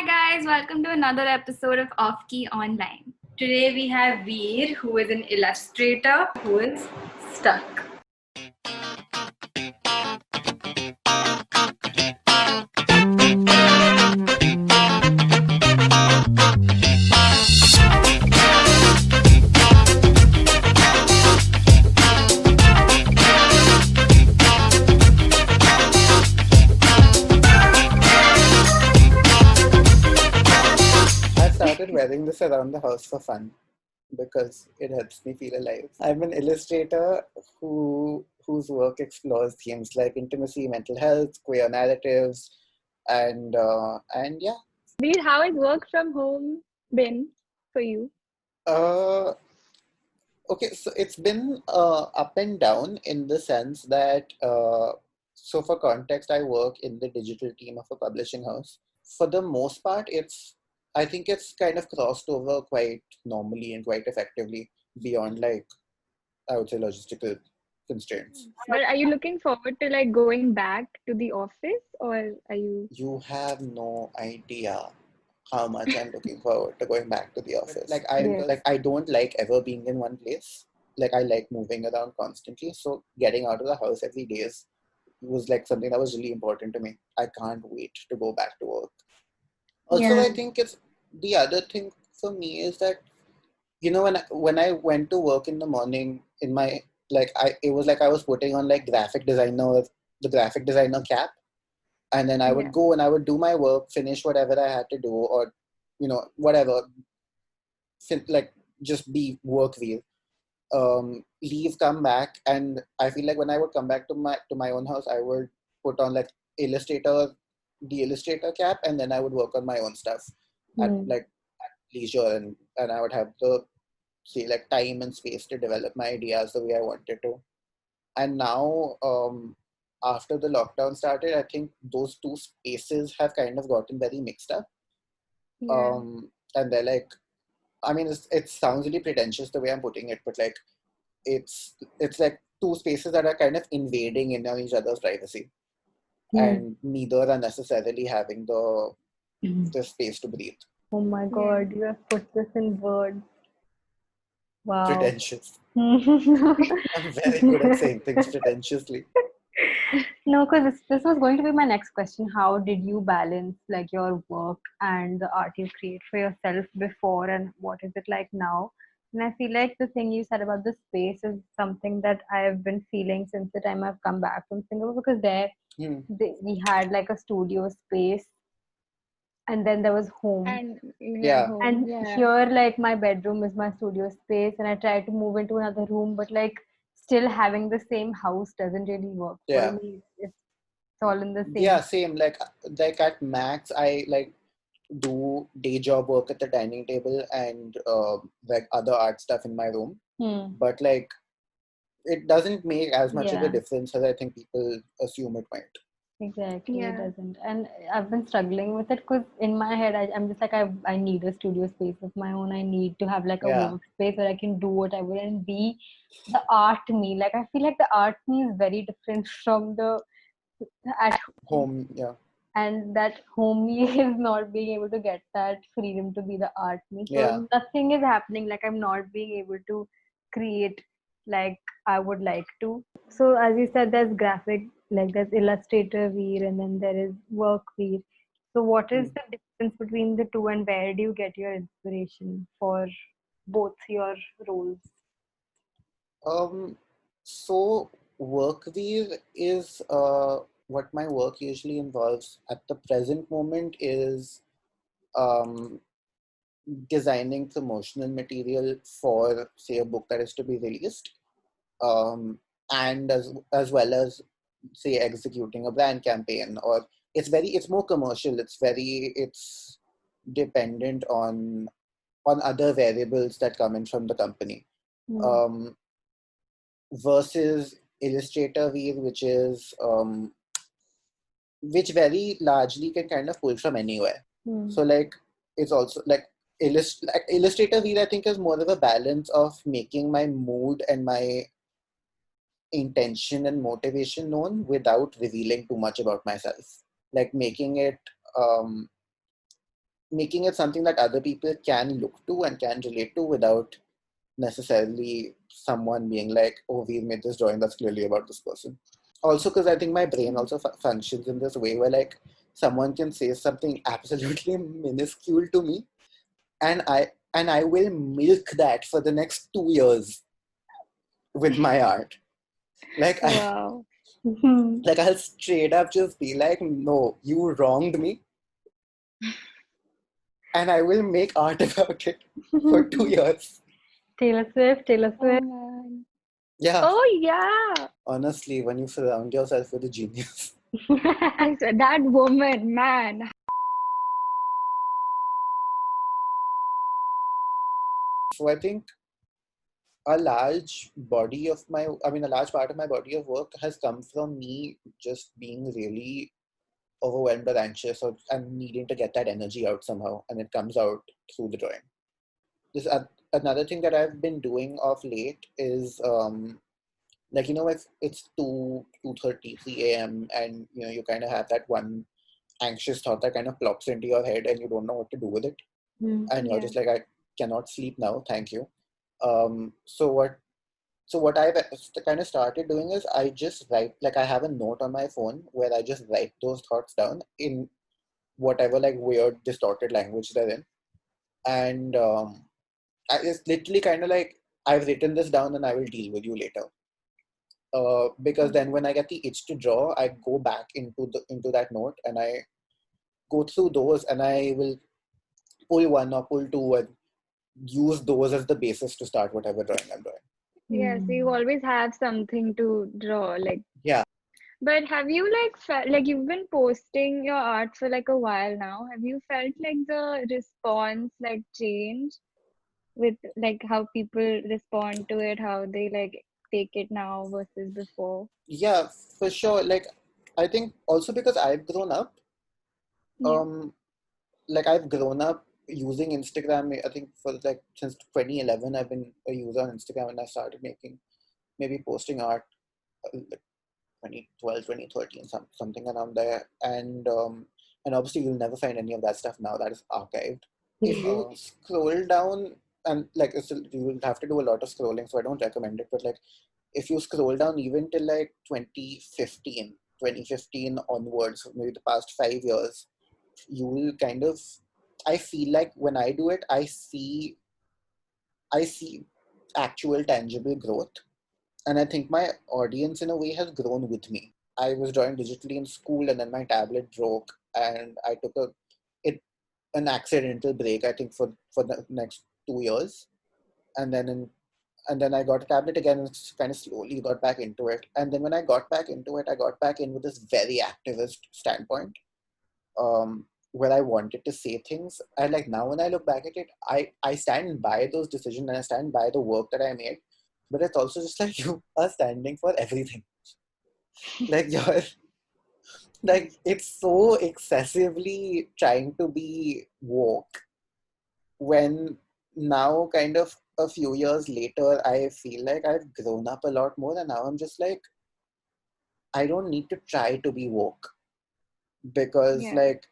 Hi guys, welcome to another episode of Offkey Online. Today we have Veer, who is an illustrator who is stuck. I started wearing this around the house for fun because it helps me feel alive. I'm an illustrator whose work explores themes like intimacy, mental health, queer narratives, and yeah. Veer, how has work from home been for you? Uh, okay, so it's been up and down in the sense that so for context, I work in the digital team of a publishing house. For the most part, I think it's kind of crossed over quite normally and quite effectively beyond like I would say logistical constraints. But are you looking forward to like going back to the office or are you? You have no idea how much I'm looking forward to going back to the office. I don't like ever being in one place. Like I like moving around constantly. So getting out of the house every day was like something that was really important to me. I can't wait to go back to work. Also, Yeah. I think it's the other thing for me is that when I went to work in the morning in my like I it was like I was putting on like the graphic designer cap, and then I would Yeah. go and I would do my work, finish whatever I had to do, or whatever, like just be work wheel. Leave, come back, and I feel like when I would come back to my own house, I would put on like illustrator the illustrator cap, and then I would work on my own stuff at Hmm. like leisure, and I would have the say like time and space to develop my ideas the way I wanted to. And now, after the lockdown started, I think those two spaces have kind of gotten very mixed up. Yeah. And they're like, I mean, it sounds really pretentious the way I'm putting it, but like it's like two spaces that are kind of invading in on each other's privacy, Hmm. and neither are necessarily having the space to breathe. Oh my Yeah. God, you have put this in words. Wow. Pretentious. No, I'm very good at saying things pretentiously. because this was going to be my next question. How did you balance like your work and the art you create for yourself before, and what is it like now? And I feel like the thing you said about the space is something that I have been feeling since the time I've come back from Singapore, because Hmm. we had like a studio space, and then there was home. And yeah, Yeah. home. And Yeah. here, like, my bedroom is my studio space, and I try to move into another room, but like, still having the same house doesn't really work for Yeah. me. It's all in the Yeah, same. same. Like at max, I like do day job work at the dining table and like other art stuff in my room. Hmm. But like it doesn't make as much of a Yeah, difference as I think people assume it might. exactly. It Yeah. doesn't. And I've been struggling with it because in my head, I'm just like, I need a studio space of my own. I need to have like a Yeah. workspace where I can do whatever and be the art me. Like, I feel like the art me is very different from the at home. Home. Yeah. And that homey is not being able to get that freedom to be the art me. Yeah. So nothing is happening. Like, I'm not being able to create like I would like to. So as you said, there's graphic, like there's illustrator Veer, and then there is work Veer. So what is Hmm. the difference between the two, and where do you get your inspiration for both your roles? Um. So workweave is what my work usually involves at the present moment is um designing promotional material for say a book that is to be released, um, and as well as say executing a brand campaign, or it's more commercial, it's dependent on other variables that come in from the company, Hmm. um, versus illustrator wheel, which very largely can kind of pull from anywhere. Hmm. So like it's also like illustrator wheel I think is more of a balance of making my mood and my intention and motivation known without revealing too much about myself. Like making it um making it something that other people can look to and can relate to without necessarily someone being like, oh, we made this drawing that's clearly about this person. Also, because I think my brain also functions in this way where like someone can say something absolutely minuscule to me, and I will milk that for the next 2 years with my art. Like Wow. like I'll straight up just be like, no, you wronged me, and I will make art about it for 2 years. Taylor Swift. Oh man. Yeah, Oh yeah. honestly, when you surround yourself with a genius. That woman, man. So I think a large a large part of my body of work has come from me just being really overwhelmed or anxious and needing to get that energy out somehow, and it comes out through the drawing. This another thing that I've been doing of late is like, if it's 2:30 3 a.m. and you kind of have that one anxious thought that kind of plops into your head and you don't know what to do with it, and you're Yeah. just like, I cannot sleep now, thank you. So what I've kind of started doing is I just write, like I have a note on my phone where I just write those thoughts down in whatever like weird distorted language they're in, and it's literally kind of like, I've written this down and I will deal with you later. Because then when I get the itch to draw, I go back into that note and I go through those, and I will pull one or pull two and use those as the basis to start whatever drawing I'm doing. Yeah, so you always have something to draw, like. Yeah. But have you like felt like you've been posting your art for like a while now? Have you felt like the response like change with like how people respond to it, how they like take it now versus before? Yeah, for sure. Like, I think also because I've grown up, Yeah. I've grown up using Instagram. I think for like since 2011, I've been a user on Instagram, and I started maybe posting art like 2012, 2013, something around there. And obviously you'll never find any of that stuff now. That is archived. If you scroll down, and like you will have to do a lot of scrolling, so I don't recommend it. But like if you scroll down even till like 2015 onwards, maybe the past 5 years, you will kind of, I feel like when I do it, I see actual tangible growth. And I think my audience in a way has grown with me. I was drawing digitally in school, and then my tablet broke, and I took an accidental break, I think, for the next 2 years. And then I got a tablet again and kind of slowly got back into it. And then when I got back into it, I got back in with this very activist standpoint, where I wanted to say things. And like now when I look back at it, I stand by those decisions and I stand by the work that I made. But it's also just like you are standing for everything. Like you're like, it's so excessively trying to be woke, when now kind of a few years later I feel like I've grown up a lot more, and now I'm just like, I don't need to try to be woke, because Yeah. like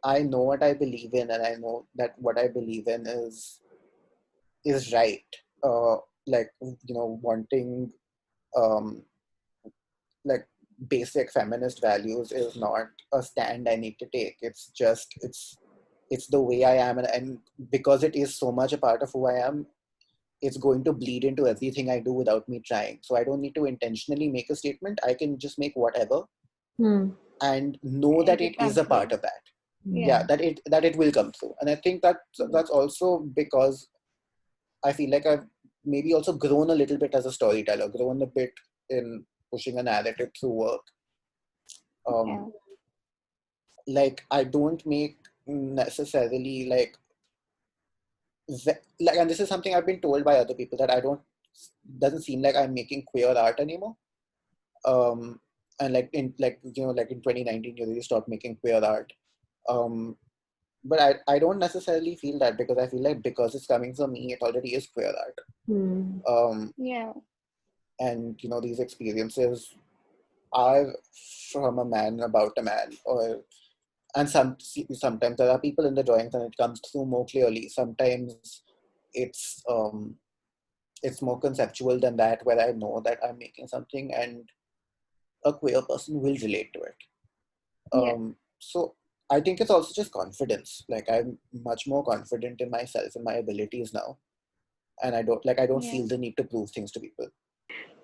I know what I believe in, and I know that what I believe in is right. Like, wanting um like basic feminist values is not a stand I need to take. It's the way I am, and because it is so much a part of who I am, it's going to bleed into everything I do without me trying. So I don't need to intentionally make a statement. I can just make whatever and know that Make it it is come a part through. of that. Yeah, Yeah. that it will come through. And I think that's also because I feel like I've maybe also grown a little bit as a storyteller, grown a bit in pushing a narrative through work. Yeah. Um, like I don't make necessarily and this is something I've been told by other people, that I don't doesn't seem like I'm making queer art anymore. And like in 2019 you really stopped making queer art. But I don't necessarily feel that, because I feel like because it's coming from me, it already is queer art. Yeah. And these experiences are from a man about a man, or and sometimes there are people in the drawings and it comes through more clearly. Sometimes it's it's more conceptual than that, where I know that I'm making something and a queer person will relate to it. Yeah. So I think it's also just confidence. Like I'm much more confident in myself and my abilities now, and I don't Yeah. feel the need to prove things to people.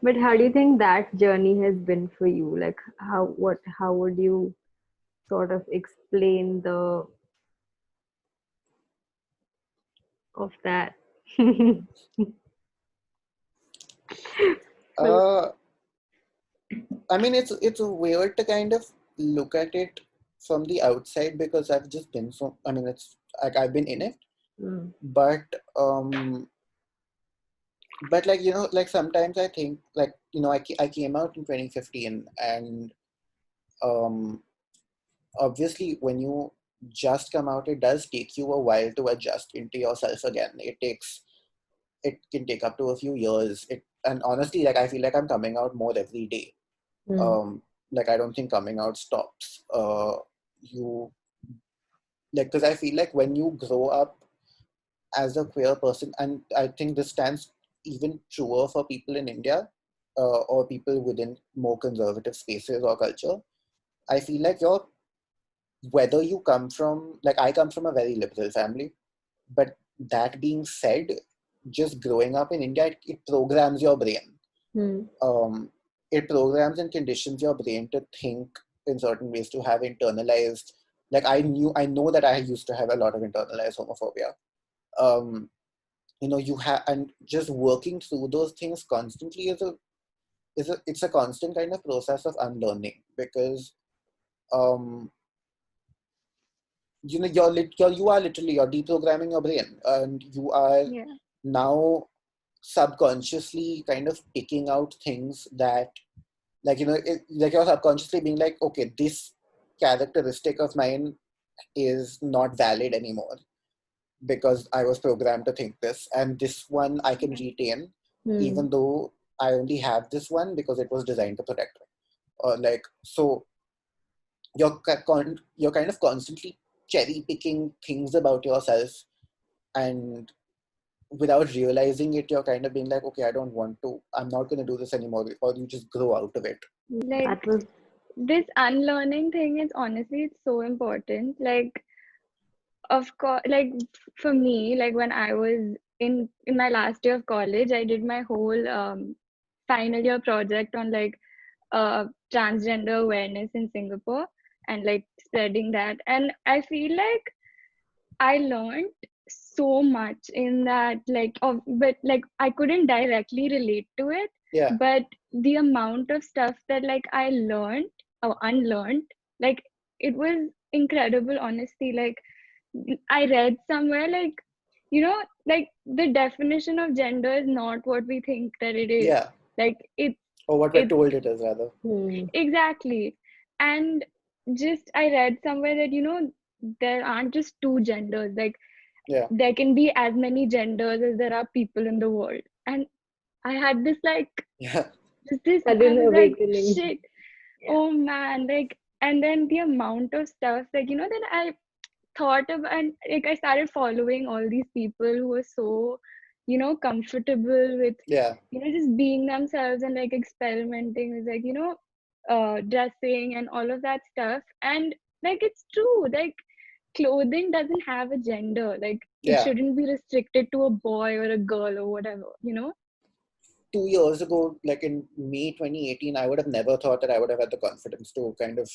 But how do you think that journey has been for you? Like how would you sort of explain the of that? So, Uh, I mean, it's weird to kind of look at it from the outside because I've just been so. I mean, it's like I've been in it, mm, but like like sometimes I think like I came out in 2015, and um obviously when you just come out, it does take you a while to adjust into yourself again. It can take up to a few years. And honestly, like I feel like I'm coming out more every day. mm, um like I don't think coming out stops. You like Because I feel like when you grow up as a queer person, and I think this stands even truer for people in India, or people within more conservative spaces or culture. I feel like whether you come from, like I come from a very liberal family, but that being said, just growing up in India, it programs your brain. mm, Um, it programs and conditions your brain to think in certain ways, to have internalized. Like I know that I used to have a lot of internalized homophobia. Um, you have, and just working through those things constantly it's a constant kind of process of unlearning, because um you are literally, you're deprogramming your brain, and you are Yeah. now subconsciously kind of picking out things that, like like you're subconsciously being like, okay, this characteristic of mine is not valid anymore because I was programmed to think this, and this one I can Yeah. retain, mm, even though I only have this one because it was designed to protect me. Or like, so you're kind of constantly cherry picking things about yourself, and without realizing it, you're kind of being like, okay, I'm not going to do this anymore, or you just grow out of it. Like that was this unlearning thing is honestly it's so important. Like of course, like for me, like when I was in my last year of college, I did my whole final year project on like transgender awareness in Singapore and like spreading that. And I feel like I learned so much in that, like, but like I couldn't directly relate to it, Yeah, but the amount of stuff that like I learned or unlearned, like it was incredible, honestly. Like I read somewhere, like, like the definition of gender is not what we think that it is. yeah, Like or what we're it's told it is, rather. mm, exactly. And just I read somewhere that, there aren't just two genders. Like Yeah, there can be as many genders as there are people in the world. And I had this like yeah, I sudden was like, awakening. shit, Yeah. oh man, like, and then the amount of stuff, like, that I thought about, and like I started following all these people who were so, comfortable with, yeah, just being themselves and like experimenting with like, dressing and all of that stuff. And like it's true, like clothing doesn't have a gender. Like it yeah. shouldn't be restricted to a boy or a girl or whatever. 2 years ago, like in May 2018, I would have never thought that I would have had the confidence to kind of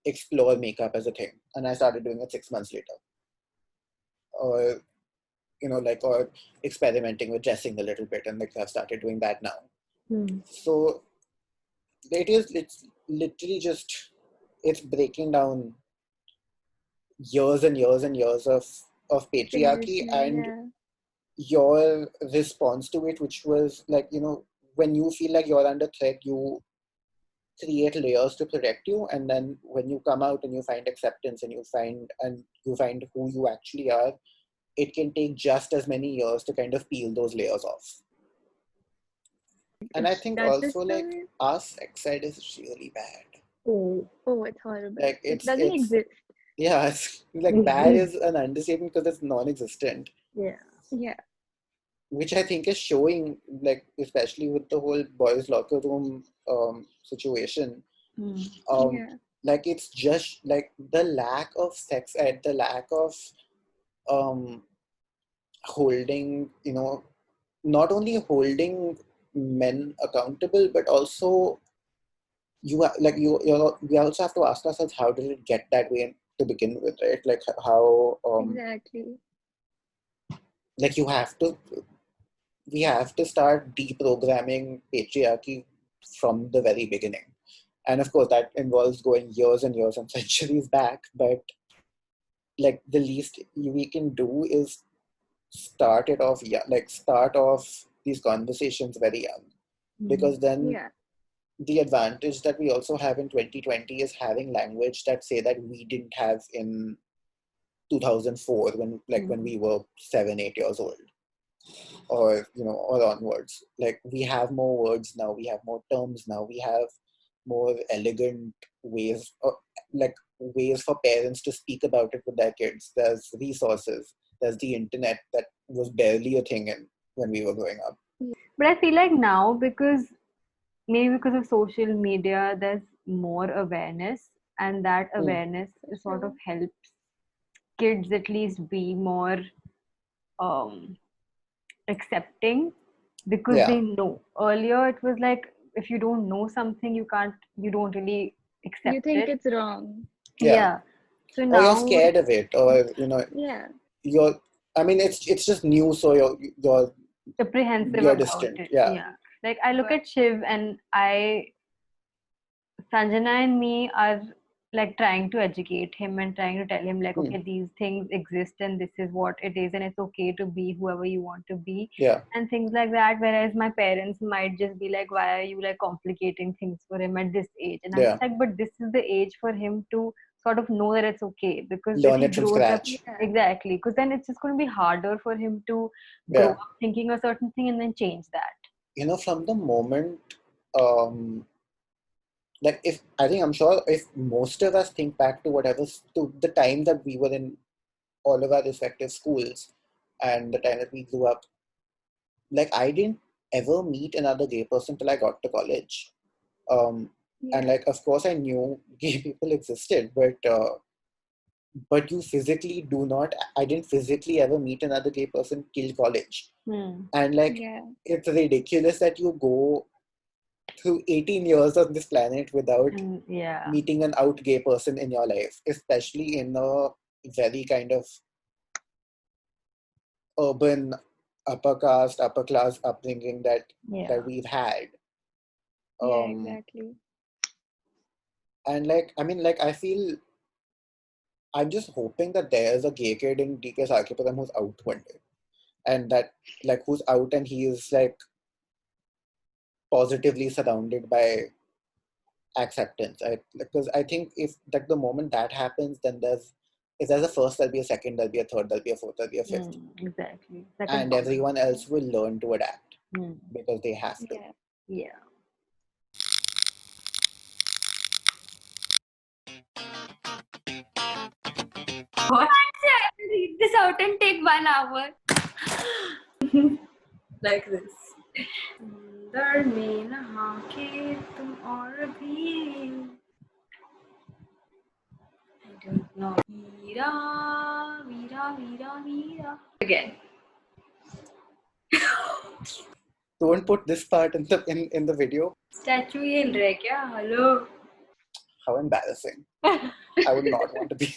explore makeup as a thing, and I started doing it 6 months later. Or or experimenting with dressing a little bit, and like I've started doing that now. Mm, So it's literally just, it's breaking down years and years and years of patriarchy, Conditioning, and yeah. your response to it, which was like, when you feel like you're under threat, you create layers to protect you, and then when you come out and you find acceptance, and you find who you actually are, it can take just as many years to kind of peel those layers off. And I think That's just also, the like, way. our sex ed is really bad. Oh, it's horrible. Like It doesn't exist. yeah, it's like bad is an understatement because it's non-existent, Yeah. Yeah. which I think is showing, like especially with the whole boys' locker room situation. Mm. Yeah. Like it's just like the lack of sex ed, the lack of um, holding, not only holding men accountable, but also we also have to ask ourselves, how did it get that way to begin with, right? Like how Exactly. like we have to start deprogramming patriarchy from the very beginning. And of course, that involves going years and years and centuries back. But like the least we can do is start it off, yeah, like start off these conversations very young, because then Yeah. the advantage that we also have in 2020 is having language that say that we didn't have in 2004 when we were 7-8 years old, or or onwards. Like we have more words now, we have more terms now, we have more elegant ways, like ways for parents to speak about it with their kids. There's resources, there's the internet that was barely a thing when we were growing up. But I feel like now, maybe because of social media, there's more awareness, and that awareness sort of helps kids at least be more um, accepting, because Yeah, they know. Earlier, it was like if you don't know something, you don't really You accept think it. it's wrong. yeah. Yeah. So Or you're now, scared of it, or Yeah. you're I mean it's just new, so apprehensive you're about distant. it. Yeah, Yeah. Like I look at Shiv and Sanjana and me are like trying to educate him and trying to tell him like, okay, these things exist and this is what it is, and it's okay to be whoever you want to be, yeah, and things like that. Whereas my parents might just be like, why are you like complicating things for him at this age? And I'm yeah. just like, but this is the age for him to sort of know that it's okay, because if Learn he it from grows up, scratch. Yeah. exactly, because then it's just going to be harder for him to grow Yeah. up thinking a certain thing and then change that. From the moment, um, like if I think I'm sure if most of us think back to to the time that we were in all of our respective schools and the time that we grew up, like I didn't ever meet another gay person till I got to college. And Yeah. like, of course, I knew gay people existed, but you physically do not. I didn't physically ever meet another gay person till college, and like Yeah. it's ridiculous that you go through 18 years on this planet without Yeah. meeting an out gay person in your life, especially in a very kind of urban upper caste, upper class upbringing Yeah. that we've had. Yeah, Um, exactly. and like, I mean, like, I feel I'm just hoping that there's a gay kid in DK Sarkipuram who's out one day, and that like who's out and he is like positively surrounded by acceptance. Because I think if like the moment that happens, then if there's a first, there'll be a second, there'll be a third, there'll be a fourth, there'll be a fifth, Exactly. It's like a and domino. everyone else will learn to adapt Mm. because they have to. Yeah. Yeah. What? I will read this out and take 1 hour. Like this. सुंदर में नहा के तुम और भी I don't know. Veera, Veera, Veera, Veera. Again. Don't put this part in the video. Statue हिल रहा है क्या? Hello. How embarrassing. I would not want to be.